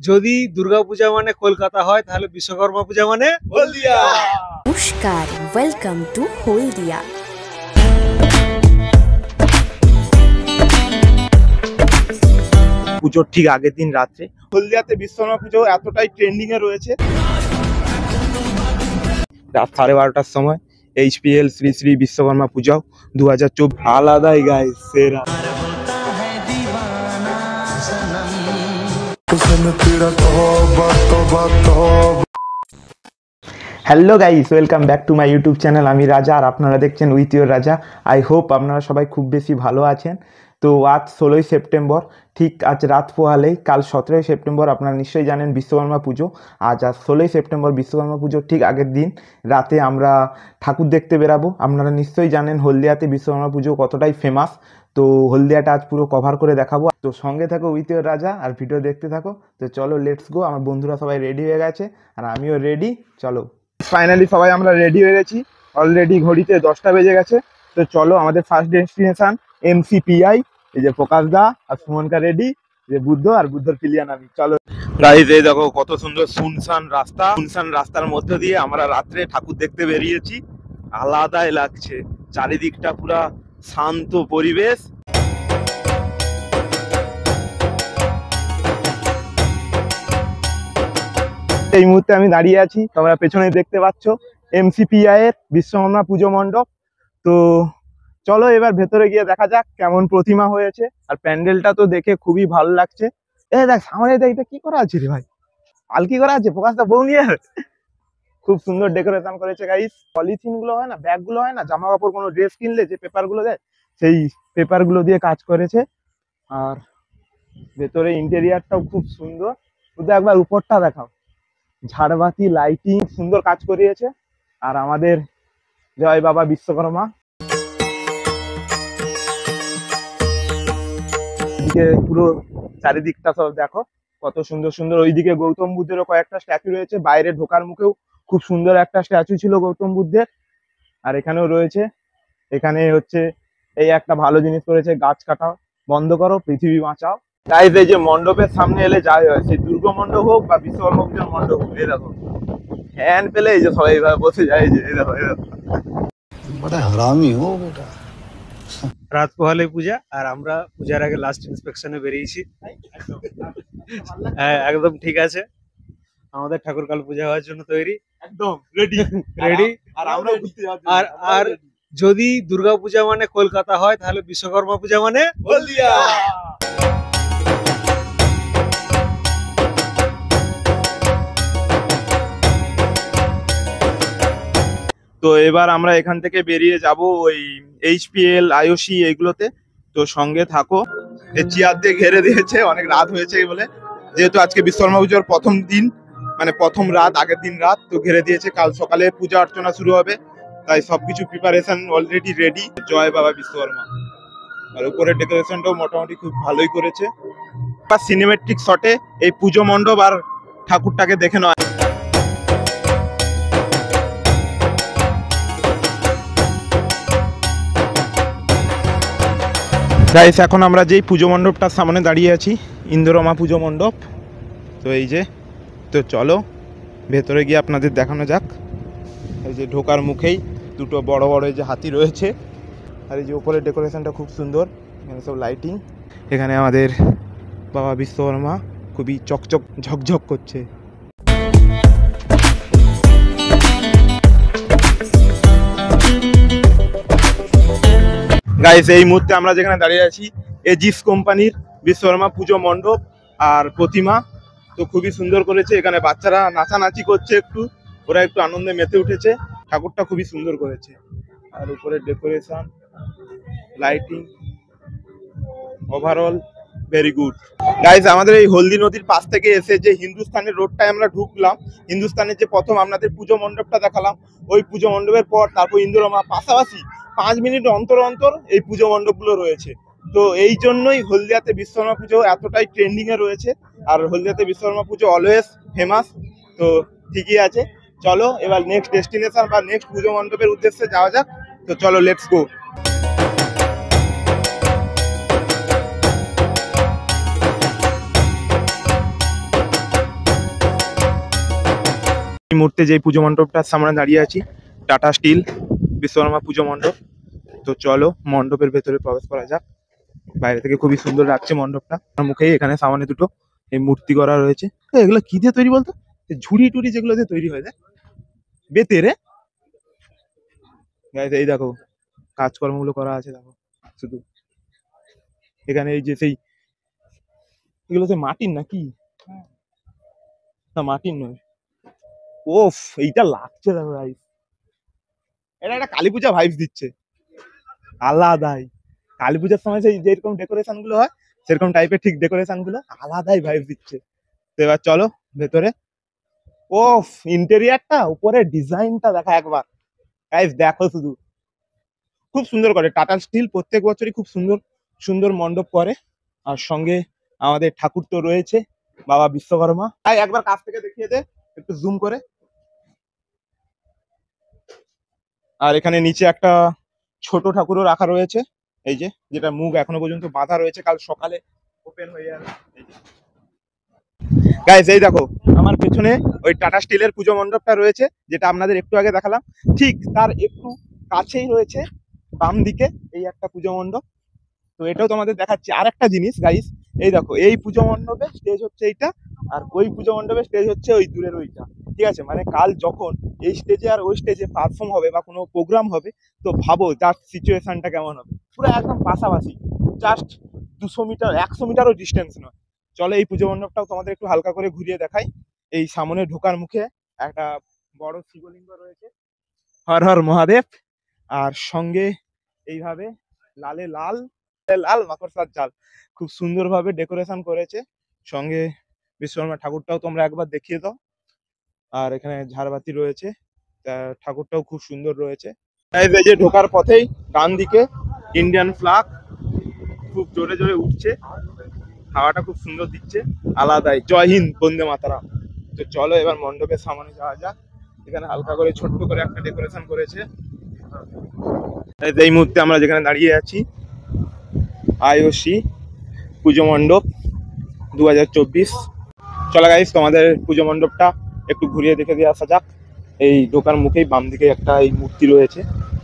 যদি দুর্গাপূজা মানে কলকাতা হয় তাহলে বিশ্বকর্মা পূজা মানে হলদিয়া। নমস্কার, ওয়েলকাম টু হলদিয়া। পুজোর ঠিক আগের দিন রাত্রে হলদিয়াতে বিশ্বকর্মা পুজো এতটাই ট্রেন্ডিং এ রয়েছে। রাত 12:30টার সময় HPL শ্রী শ্রী বিশ্বকর্মা পূজা 2024 আলাদাই গাইস সেরা। Hello guys, welcome back to my YouTube channel. আমি রাজা আর আপনারা দেখছেন উইথ ইউর রাজা। আই হোপ আপনারা সবাই খুব বেশি ভালো আছেন। তো আজ 16ই সেপ্টেম্বর, ঠিক আজ রাত পোহালেই কাল 17ই সেপ্টেম্বর আপনারা নিশ্চয়ই জানেন বিশ্বকর্মা পুজো। আজ 16ই সেপ্টেম্বর বিশ্বকর্মা পুজোর ঠিক আগের দিন রাতে আমরা ঠাকুর দেখতে বেরাবো। আপনারা নিশ্চয়ই জানেন হলদিয়াতে বিশ্বকর্মা পুজো কতটাই ফেমাস। তো হলদিয়াটা আজ পুরো কভার করে দেখাবো। তো সঙ্গে থাকো উইথ ইউর রাজা আর ভিডিও দেখতে থাকো। তো চলো লেটস গো। আমার বন্ধুরা সবাই রেডি হয়ে গেছে আর আমিও রেডি। চলো, ফাইনালি সবাই আমরা রেডি হয়ে গেছি। অলরেডি ঘড়িতে 10টা বেজে গেছে। তো চলো, আমাদের ফার্স্ট ডেস্টিনেশন MCPI। এই যে প্রকাশ দা আর সুমনকা রেডি, যে বুদ্ধ আর বুদ্ধর পিলিয়ান আমি। চলো গাইস, এই দেখো কত সুন্দর শুনশান রাস্তা। শুনশান রাস্তার মধ্যে দিয়ে আমরা রাত্রে ঠাকুর দেখতে বেরিয়েছি। আলাদাই লাগছে, চারিদিকটা পুরা শান্ত পরিবেশ। এই মুহূর্তে আমি দাঁড়িয়ে আছি, তোমরা পেছনে দেখতে পাচ্ছ MCPI এর বিশ্বকর্মা পুজো মণ্ডপ। তো চলো এবার ভেতরে গিয়ে দেখা যাক কেমন প্রতিমা হয়েছে। আর প্যান্ডেলটা তো দেখে খুবই ভালো লাগছে। দেখ সামনে দেখ, এটা কি করা আছে রে ভাই? পালকি করা আছে, প্রকাশটা বউ নিয়ে। খুব সুন্দর ডেকোরেশন করেছে গাইস। পলিথিন গুলো হয় না, ব্যাগ গুলো হয় না, জামা কাপড় কোনো ড্রেস কিনলে যে পেপার গুলো দেয়, সেই পেপার গুলো দিয়ে কাজ করেছে। আর ভেতরে ইন্টেরিয়ারটাও খুব সুন্দর। শুধু একবার উপরটা দেখাও, ঝাড়বাতি লাইটিং সুন্দর কাজ করিয়েছে। আর আমাদের জয় বাবা বিশ্বকর্মা। পুরো চারিদিকটা সব দেখো কত সুন্দর সুন্দর। ওইদিকে গৌতম বুদ্ধেরও কয়েকটা স্ট্যাচু রয়েছে। বাইরে ঢোকার মুখেও খুব সুন্দর একটা স্ট্যাচু ছিল গৌতম বুদ্ধের। আর এখানেও রয়েছে। এখানে হচ্ছে এই একটা ভালো জিনিস করেছে, গাছ কাটা বন্ধ করো, পৃথিবী বাঁচাও। গাইস, এই যে মণ্ডপের সামনে এলে যাই হয়, সেই দুর্গা মণ্ডপ হোক বা বিশ্বকর্মা পুজোর মণ্ডপ হোক, এই দেখো ফ্যান পেলে এই যে সবাই এইভাবে বসে যায়। এই যে এই দেখো बड़ा हरामी हो बेटा। রাত পোহালে পূজা আর আমরা পূজার আগে লাস্ট ইন্সপেকশনে বেরিয়েছি। হ্যাঁ, একদম ঠিক আছে। আমাদের ঠাকুর কাল পূজা হওয়ার জন্য তৈরি, একদম রেডি রেডি। আর আমরা আর যদি দুর্গাপূজা মানে কলকাতা হয় তাহলে বিশ্বকর্মা পূজা মানে হলদিয়া। তো এবার আমরা এখান থেকে বেরিয়ে যাব ওই HPL IOC এইগুলোতে। তো সঙ্গে থাকো। এই চেয়ার দিয়ে ঘেরে দিয়েছে, অনেক রাত হয়েছে বলে, যেহেতু আজকে বিশ্বকর্মা পুজোর প্রথম দিন, মানে প্রথম রাত, আগের দিন রাত। তো ঘেরে দিয়েছে, কাল সকালে পূজা অর্চনা শুরু হবে, তাই সবকিছু প্রিপারেশন অলরেডি রেডি। জয় বাবা বিশ্বকর্মা। আর উপরের ডেকোরেশনটাও মোটামুটি খুব ভালোই করেছে। সিনেমেট্রিক শটে এই পুজো মণ্ডপ আর ঠাকুরটাকে দেখে নেওয়া। গাইস, এখন আমরা যেই পুজো মণ্ডপটার সামনে দাঁড়িয়ে আছি, ইন্দ্রমা পুজো মণ্ডপ। তো এই যে, তো চলো ভেতরে গিয়ে আপনাদের দেখানো যাক। এই যে ঢোকার মুখেই দুটো বড় বড় এই যে হাতি রয়েছে। আর এই যে উপরের ডেকোরেশনটা খুব সুন্দর, এখানে সব লাইটিং। এখানে আমাদের বাবা বিশ্বকর্মা খুবই চকচক ঝকঝক করছে। গাইস, এই মুহূর্তে আমরা যেখানে দাঁড়িয়ে আছি এজিস কোম্পানির বিশ্বকর্মা পুজো মণ্ডপ আর প্রতিমা। তো খুবই সুন্দর করেছে। এখানে বাচ্চারা নাচানাচি করছে, একটু ওরা একটু আনন্দে মেতে উঠেছে। ঠাকুরটা খুবই সুন্দর করেছে। আর উপরে decoration, lighting, overall very good. Guys, আমাদের এই হলদি নদীর পাশ থেকে এসে যে হিন্দুস্তানের রোডটায় আমরা ঢুকলাম, হিন্দুস্তানের যে প্রথম আপনাদের পুজো মণ্ডপটা দেখালাম, ওই পুজো মণ্ডপের পর তারপর ইন্দ্রমা, পাশাপাশি 5 মিনিট অন্তর অন্তর এই পুজো মণ্ডপগুলো রয়েছে। তো এই জন্যই হলদিয়াতে বিশ্বকর্মা পুজো এতটাই ট্রেন্ডিং এ রয়েছে। আর হলদিয়াতে বিশ্বকর্মা পুজো অলওয়েজ ফেমাস। তো ঠিকই আছে, চলো এবার নেক্সট ডেস্টিনেশন বা নেক্সট পুজো মণ্ডপের উদ্দেশ্যে যাওয়া যাক। তো চলো লেটস গো। মুহূর্তে যে পুজো মণ্ডপটার সামনে দাঁড়িয়ে আছি, টাটা স্টিল বিশ্বকর্মা পুজো মণ্ডপ। তো চলো মণ্ডপের ভেতরে প্রবেশ করা যাক। বাইরে থেকে খুবই সুন্দর লাগছে মণ্ডপটা। আমার মুখেই এখানে সামনে দুটো এই মূর্তি করা রয়েছে। এগুলো কি দিয়ে তৈরি বলতো? ঝুড়ি টুড়ি যেগুলো দিয়ে তৈরি হয়ে যায়, বেতে রে। এই দেখো কাজকর্মগুলো করা আছে, দেখো শুধু এখানে এই যে সেই এগুলো তো মাটির নাকি, না মাটির নয়। ওফ, এইটা লাগছে দেখো ভাই, এটা একটা কালী পূজা ভাইবস দিচ্ছে আলাদাই। কালী পূজার সময় সেই যেরকম ডেকোরেশন গুলো হয় সেরকম টাইপের ঠিক ডেকোরেশন গুলো আলাদাই ভাইবস দিচ্ছে। তো এবার চলো ভেতরে। ওফ, ইন্টেরিয়ারটা উপরে ডিজাইনটা দেখা একবার গাইস, দেখো শুধু খুব সুন্দর করে। টাটা স্টিল প্রত্যেক বছরই খুব সুন্দর সুন্দর মণ্ডপ করে। আর সঙ্গে আমাদের ঠাকুর তো রয়েছে বাবা বিশ্বকর্মা। তাই একবার কাছ থেকে দেখিয়ে দে একটু জুম করে। আর এখানে নিচে একটা ছোট ঠাকুরও রাখা রয়েছে, এই যে যেটা মুখ এখনো পর্যন্ত বাঁধা রয়েছে, কাল সকালে ওপেন হয়ে যাবে। গাইস এই দেখো আমার পেছনে ওই টাটা স্টিলের পুজো মণ্ডপটা রয়েছে, যেটা আপনাদের একটু আগে দেখালাম। ঠিক তার একটু কাছেই রয়েছে বাম দিকে এই একটা পুজো মণ্ডপ। তো এটাও তোমাদের দেখাচ্ছি। আর একটা জিনিস গাইস, এই দেখো এই পুজো মণ্ডপে স্টেজ হচ্ছে এইটা, আর ওই পুজো মণ্ডপে স্টেজ হচ্ছে ওই দূরের ওইটা। ঠিক আছে, মানে কাল যখন এই স্টেজে আর ওই স্টেজে পারফর্ম হবে বা কোনো প্রোগ্রাম হবে, তো ভাবো যার সিচুয়েশনটা কেমন হবে। পুরো একদম পাশাপাশি, জাস্ট 200 মিটার 100 মিটারও ডিস্টেন্স নয়। চলো এই পুজো মণ্ডপটাও তোমাদের একটু হালকা করে ঘুরিয়ে দেখাই। এই সামনে ঢোকার মুখে একটা বড় শিবলিঙ্গ রয়েছে, হর হর মহাদেব। আর সঙ্গে এইভাবে লালে লাল লাল মাকড়সার জাল খুব সুন্দরভাবে ডেকোরেশন করেছে। সঙ্গে বিশ্বকর্মা ঠাকুরটাও তোমরা একবার দেখিয়ে দাও। আর এখানে ঝাড়বাতি রয়েছে, ঠাকুরটাও খুব সুন্দর রয়েছে। এই যে ঢোকার পথেই ডান দিকে ইন্ডিয়ান ফ্ল্যাগ খুব জোরে জোরে উঠছে, হাওয়াটা খুব সুন্দর দিচ্ছে আলাদাই। জয় হিন্দ, বন্দে মাতারাম। তো চলো এবার মণ্ডপের সামনে যাওয়া যাক। এখানে হালকা করে ছোট্ট করে একটা ডেকোরেশন করেছে। এই মুহূর্তে আমরা যেখানে দাঁড়িয়ে আছি আইওসি পুজো মণ্ডপ 2024। চলো গাইস তোমাদের পুজো মণ্ডপটা একটু ঘুরিয়ে দেখে দিয়ে আসা যাক। এই ঢোকার মুখেই বাম দিকে একটা এই মূর্তি রয়েছে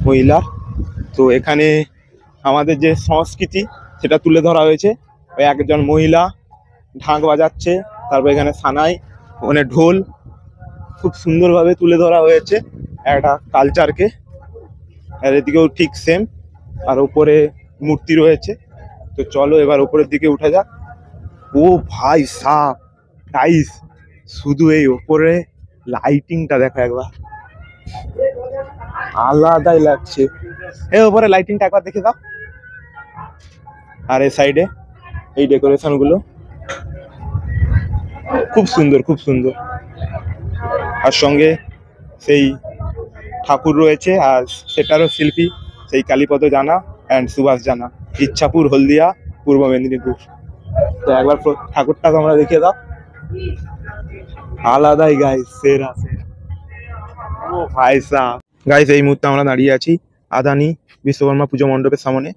মহিলার। তো এখানে আমাদের যে সংস্কৃতি সেটা তুলে ধরা হয়েছে। ওই একজন মহিলা ঢাক বাজাচ্ছে, তারপর এখানে সানাই, ওখানে ঢোল, খুব সুন্দরভাবে তুলে ধরা হয়েছে একটা কালচারকে। আর এদিকেও ঠিক সেম, আর উপরে মূর্তি রয়েছে। তো চলো এবার উপরের দিকে উঠে যাক। ও ভাই সাব গাইস, শুধু এই উপরে লাইটিংটা দেখো একবার, আলাদাই লাগছে। এই উপরে লাইটিংটা একবার দেখে দাও। আর এই সাইডে এই ডেকোরেশন গুলো খুব সুন্দর খুব সুন্দর। আর সঙ্গে সেই ঠাকুর রয়েছে, আর সেটারও শিল্পী সেই কালীপদ জানা অ্যান্ড সুভাষ জানা, ইচ্ছাপুর, হলদিয়া, পূর্ব মেদিনীপুর। তো একবার ঠাকুরটা তোমরা দেখিয়ে দাও, আলাদাই গাইস, সেরা সেরা। ও ভাই সাহেব গাইস, এই মুহূর্তে আমরা দাঁড়িয়ে আছি আদানি বিশ্বকর্মা পুজো মণ্ডপের সামনে।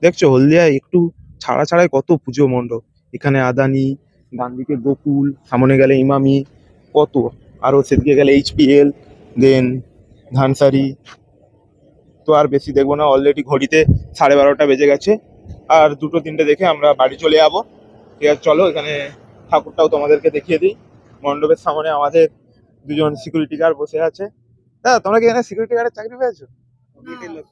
দেখছো হলদিয়ায় একটু ছাড়া ছাড়াই কত পুজো মণ্ডপ। এখানে আদানি, ডান দিকে গোকুল, সামনে গেলে ইমামি, কত আরো সেদিকে গেলে HPL, দেন ধানসারি। তো আর বেশি দেখবো না, অলরেডি ঘড়িতে 12:30 বেজে গেছে। আর 2-3টে দেখে আমরা বাড়ি চলে যাবো। ঠিক আছে চলো এখানে ঠাকুরটাও তোমাদেরকে দেখিয়ে দিই। মণ্ডপের সামনে আমাদের দুজন সিকিউরিটি গার্ড বসে আছে। দাদা তোমরা কি এখানে সিকিউরিটি গার্ডের চাকরি পেয়েছো? কমিটির লোক।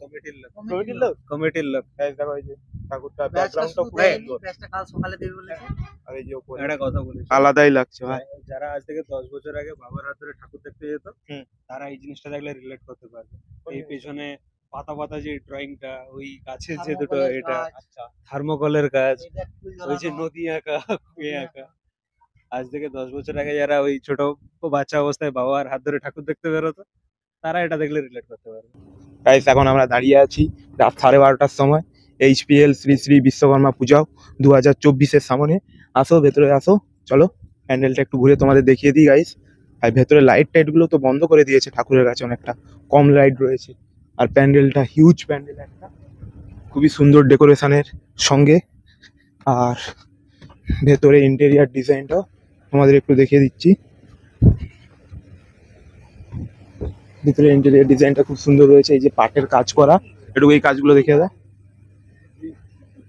কমিটির লোক। দেখো এই যে ঠাকুরটা, ব্যাকগ্রাউন্ডটা পুরো সুন্দর। ব্যাচটা কাল সকালে দেবে বলেছে। আর এই যে উপরে একটা কথা বলি, আলাদাই লাগছে ভাই। যারা আজ থেকে 10 বছর আগে বাবার হাত ধরে ঠাকুর দেখতে যেত, হুম। তারা এই জিনিসটা দেখলে রিলেট করতে পারবে। এই পেছনে পাতা পাতা যে ড্রয়িংটা, ওই গাছের যে দুটো, এটা থার্মোকলের কাজ, ওই যে নদী আঁকা, কুয়ে আঁকা। আজ থেকে 10 বছর আগে যারা ওই ছোট বাচ্চা অবস্থায় বাবার হাত ধরে ঠাকুর দেখতে বেরোতো, তারা এটা দেখলে রিলেট করতে পারবে। গাইস এখন আমরা দাঁড়িয়ে আছি রাত 12:30টার সময় HPL শ্রী শ্রী বিশ্বকর্মা পূজা 2024-এর সামনে। আসো ভেতরে আসো, চলো প্যান্ডেলটা একটু ঘুরে তোমাদের দেখিয়ে দিই গাইস। আর ভেতরে লাইট টাইট গুলো তো বন্ধ করে দিয়েছে, ঠাকুরের কাছে অনেকটা কম লাইট রয়েছে। আর প্যান্ডেলটা হিউজ প্যান্ডেল একটা, খুবই সুন্দর ডেকোরেশনের সঙ্গে। আর ভেতরে ইন্টেরিয়ার ডিজাইনটাও তোমাদের একটু দেখিয়ে দিচ্ছি। ভিতরে ইন্টেরিয়র ডিজাইনটা খুব সুন্দর রয়েছে, এই যে পাটের কাজ করা, একটু এই কাজগুলো দেখে দেয়,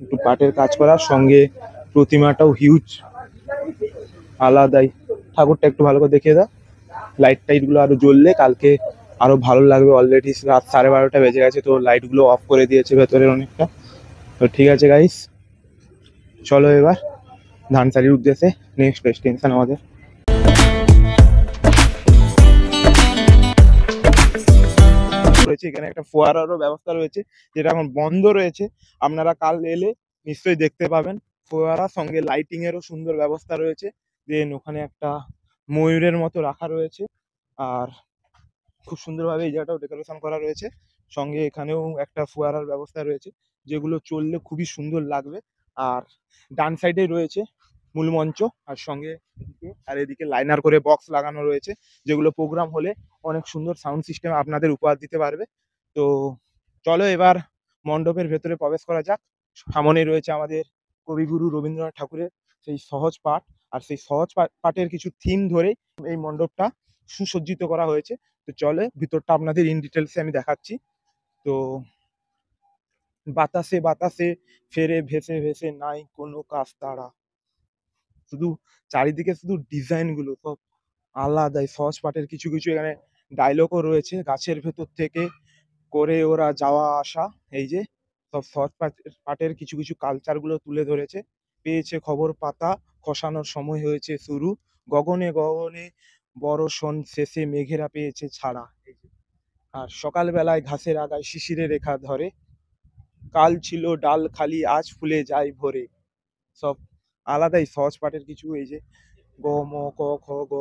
একটু পাটের কাজ করা, সঙ্গে প্রতিমাটাও হিউজ, আলাদাই। ঠাকুরটা একটু ভালো করে দেখিয়ে দাও, লাইট টাইট গুলো আরো জ্বললে কালকে আরো ভালো লাগবে। অলরেডি রাত 12:30 বেজে গেছে, তো লাইট গুলো অফ করে দিয়েছে ভেতরের অনেকটা। তো ঠিক আছে গাইস, চলো এবার ধানসারির উদ্দেশ্যে, নেক্সট ডেস্টিনেশন আমাদের। রয়েছে এখানে একটা ফোয়ারারও ব্যবস্থা রয়েছে, যেটা এখন বন্ধ রয়েছে, আপনারা কাল এলে নিশ্চয়ই দেখতে পাবেন। ফোয়ারা সঙ্গে লাইটিং এরও সুন্দর ব্যবস্থা রয়েছে। দেন ওখানে একটা ময়ূরের মতো রাখা রয়েছে, আর খুব সুন্দরভাবে এই জায়গাটাও ডেকোরেশন করা রয়েছে। সঙ্গে এখানেও একটা ফোয়ারার ব্যবস্থা রয়েছে, যেগুলো চললে খুবই সুন্দর লাগবে। আর ডান সাইডে রয়েছে মূল মঞ্চ, আর সঙ্গে আর এদিকে লাইনার করে বক্স লাগানো রয়েছে, যেগুলো প্রোগ্রাম হলে অনেক সুন্দর সাউন্ড সিস্টেম আপনাদের উপহার দিতে পারবে। তো চলো এবার মণ্ডপের ভেতরে প্রবেশ করা যাক। সামনে রয়েছে আমাদের কবিগুরু রবীন্দ্রনাথ ঠাকুরের সেই সহজ পাঠ, আর সেই সহজ পাঠের কিছু থিম ধরে এই মণ্ডপটা সুসজ্জিত করা হয়েছে। তো চলে ভিতরটা আপনাদের ইন ডিটেলসে আমি দেখাচ্ছি। তো বাতাসে বাতাসে ফেরে ভেসে ভেসে নাই কোনো কাফতারা, শুধু চারিদিকে শুধু ডিজাইন গুলো সব আলাদাই। সহজ পাঠের কিছু কিছু এখানে ডায়লগও রয়েছে, গাছের ভেতর থেকে করে ওরা যাওয়া আসা, এই যে সব সহজ পাঠের কিছু কিছু কালচার গুলো তুলে ধরেছে। পেয়েছে খবর পাতা, খসানোর সময় হয়েছে শুরু, গগনে গগনে বর্ষণ শেষে মেঘেরা পেয়েছে ছাড়া। এই যে, আর সকালবেলায় ঘাসের আগায় শিশিরে রেখা ধরে, কাল ছিল ডাল খালি আজ ফুলে যায় ভরে। সব আলাদাই সহজ পাঠের কিছু, এই যে গ ম ক খ গ।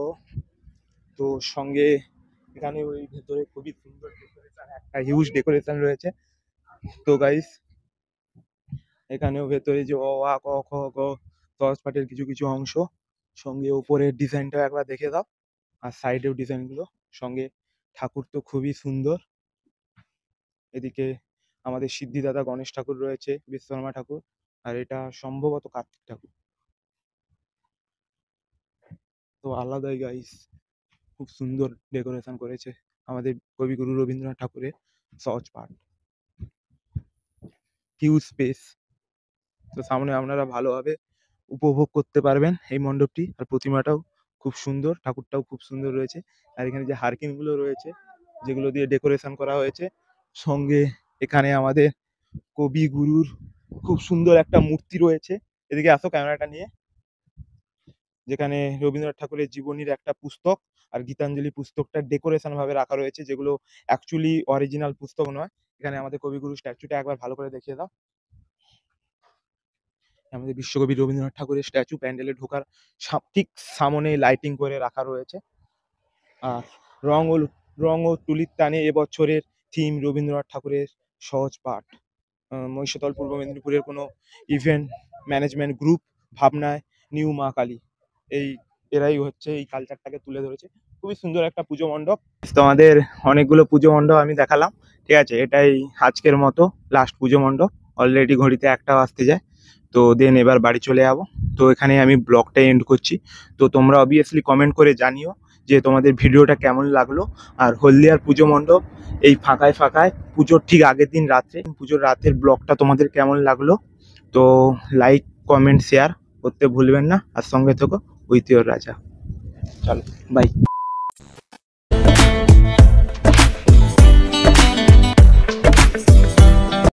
তো সঙ্গে এখানে ওই ভেতরে খুবই সুন্দর ডেকোরেশন, একটা হিউজ ডেকোরেশন রয়েছে। তো গাইস এখানেও ভেতরে যে অ আ ক খ গ সহজ পাঠের কিছু কিছু অংশ, সঙ্গে উপরের ডিজাইনটাও একবার দেখে দাও, আর সাইডেও ডিজাইন গুলো। সঙ্গে ঠাকুর তো খুবই সুন্দর। এদিকে আমাদের সিদ্ধিদাতা গণেশ ঠাকুর রয়েছে, বিশ্বকর্মা ঠাকুর, আর এটা সম্ভবত কার্তিক ঠাকুর। তো আলাদাই গাইস, খুব সুন্দর ডেকোরেশন করেছে আমাদের কবিগুরু রবীন্দ্রনাথ ঠাকুরের সহজ পাঠ। হিউজ স্পেস, তো সামনে আপনারা ভালোভাবে উপভোগ করতে পারবেন এই মণ্ডপটি। আর প্রতিমাটাও খুব সুন্দর, ঠাকুরটাও খুব সুন্দর রয়েছে। আর এখানে যে হারকিন গুলো রয়েছে, যেগুলো দিয়ে ডেকোরেশন করা হয়েছে, সঙ্গে এখানে আমাদের কবিগুরুর খুব সুন্দর একটা মূর্তি রয়েছে। এদিকে আসো ক্যামেরাটা নিয়ে, যেখানে রবীন্দ্রনাথ ঠাকুরের জীবনীর একটা পুস্তক আর গীতাঞ্জলি পুস্তকটা ডেকোরেশন ভাবে রাখা রয়েছে, যেগুলো অ্যাকচুয়ালি অরিজিনাল পুস্তক নয়। এখানে আমাদের কবিগুরু স্ট্যাচুটা একবার ভালো করে দেখিয়ে দাও। আমাদের বিশ্বকবি রবীন্দ্রনাথ ঠাকুরের স্ট্যাচু প্যান্ডেলে ঢোকার ঠিক সামনে লাইটিং করে রাখা রয়েছে। আর রং ও তুলির টানে এবছরের থিম রবীন্দ্রনাথ ঠাকুরের সহজ পাঠ। মহিষাদল পূর্ব মেদিনীপুরের কোনো ইভেন্ট ম্যানেজমেন্ট গ্রুপ ভাবনায় নিউ মা কালী, এরাই হচ্ছে এই কালচারটাকে তুলে ধরেছে। খুবই সুন্দর একটা পুজো মণ্ডপ। তো আমাদের অনেকগুলো পুজো মণ্ডপ আমি দেখালাম, ঠিক আছে, এটাই আজকের মতো লাস্ট পুজো মণ্ডপ। অলরেডি ঘড়িতে 1টা বাজতে যায়। তো দেন এবার বাড়ি চলে যাবো। তো এখানে আমি ব্লগটা এন্ড করছি। তো তোমরা অবভিয়াসলি কমেন্ট করে জানিও যে তোমাদের ভিডিওটা কেমন লাগলো। আর হলদিয়ার পুজো মণ্ডপ এই ফাঁকায় ফাঁকায় পুজোর ঠিক আগের দিন রাত্রে, পুজোর রাতের ব্লগটা তোমাদের কেমন লাগলো। তো লাইক কমেন্ট শেয়ার করতে ভুলবেন না, আর সঙ্গে থেকো উইথ ইওর রাজা। চলো বাই।